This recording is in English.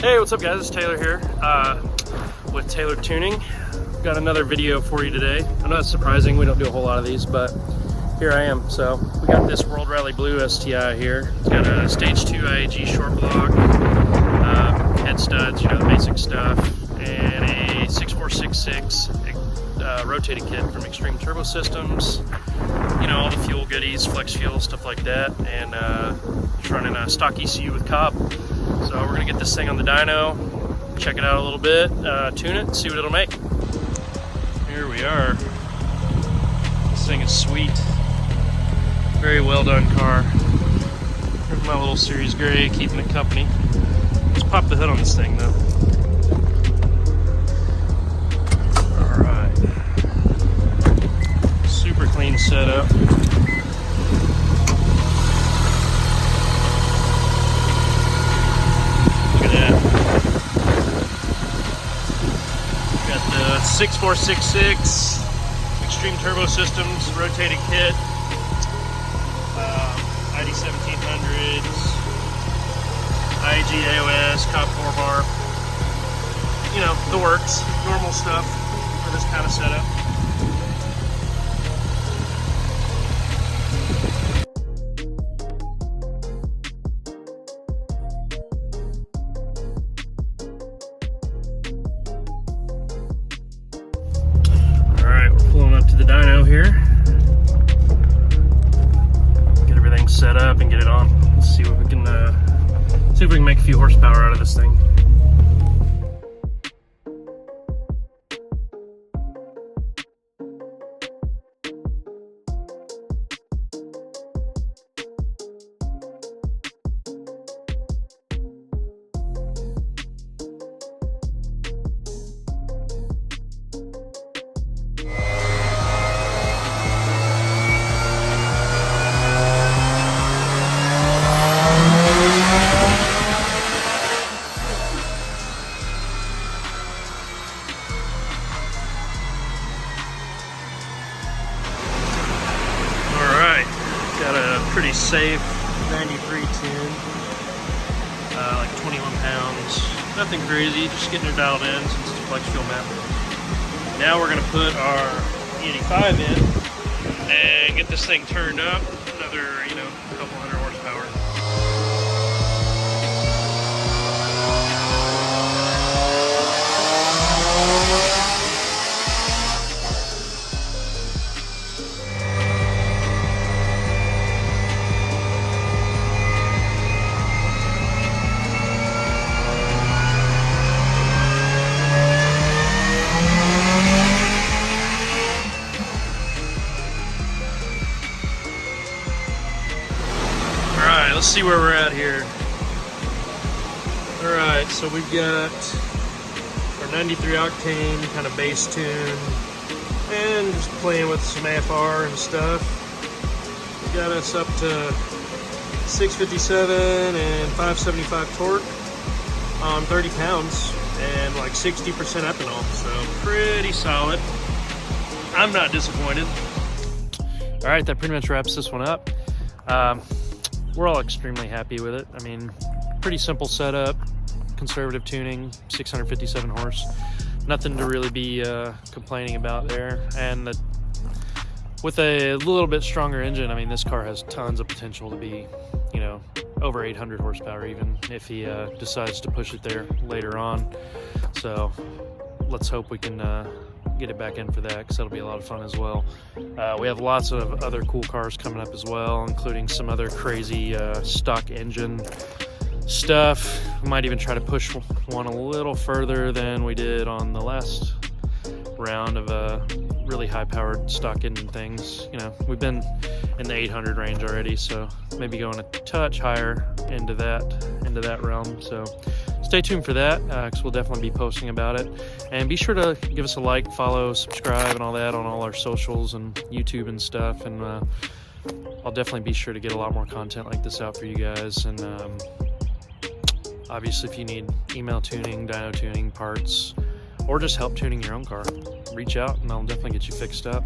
Hey, what's up guys? It's Taylor here with Taylor Tuning. Got another video for you today. I know it's surprising, we don't do a whole lot of these, but here I am. So we got this World Rally Blue STI here. It's got a stage 2 IAG short block, head studs, you know, the basic stuff, and a 6466 rotating kit from Extreme Turbo Systems. You know, all the fuel goodies, flex fuel, stuff like that, and it's running a stock ECU with cobb. So we're gonna get this thing on the dyno, check it out a little bit, tune it, see what it'll make. Here we are. This thing is sweet. Very well done car. Here's my little Series Gray, keeping it company. Let's pop the hood on this thing though. Alright. Super clean setup. Look at that. Got the 6466 Extreme Turbo Systems rotating kit. ID 1700s, IAG AOS, cobb 4-bar. You know, the works. Normal stuff for this kind of setup. Alright, we're pulling up to the dyno here. Get everything set up and get it on. Let's see what we can see if we can make a few horsepower out of this thing. Got a pretty safe 93 tune, like 21 pounds. Nothing crazy, just getting her dialed in since it's a flex fuel map. Now we're gonna put our E85 in and get this thing turned up. Another, you know, couple hundred horsepower. Alright, let's see where we're at here. Alright, so we've got our 93 octane kind of bass tune and just playing with some AFR and stuff. We got us up to 657 and 575 torque on 30 pounds and like 60% ethanol, so pretty solid. I'm not disappointed. Alright, that pretty much wraps this one up. We're all extremely happy with it. I mean, pretty simple setup, conservative tuning, 657 horse. Nothing to really be complaining about there. And with a little bit stronger engine, I mean, this car has tons of potential to be, you know, over 800 horsepower even if he decides to push it there later on. So let's hope we can get it back in for that, because that'll be a lot of fun as well. We have lots of other cool cars coming up as well, including some other crazy stock engine stuff. We might even try to push one a little further than we did on the last round of really high powered stock engine things. You know, we've been in the 800 range already, so maybe going a touch higher into that realm. So stay tuned for that, because we'll definitely be posting about it. And be sure to give us a like, follow, subscribe, and all that on all our socials and YouTube and stuff. And I'll definitely be sure to get a lot more content like this out for you guys. And obviously, if you need email tuning, dyno tuning, parts, or just help tuning your own car, reach out and I'll definitely get you fixed up.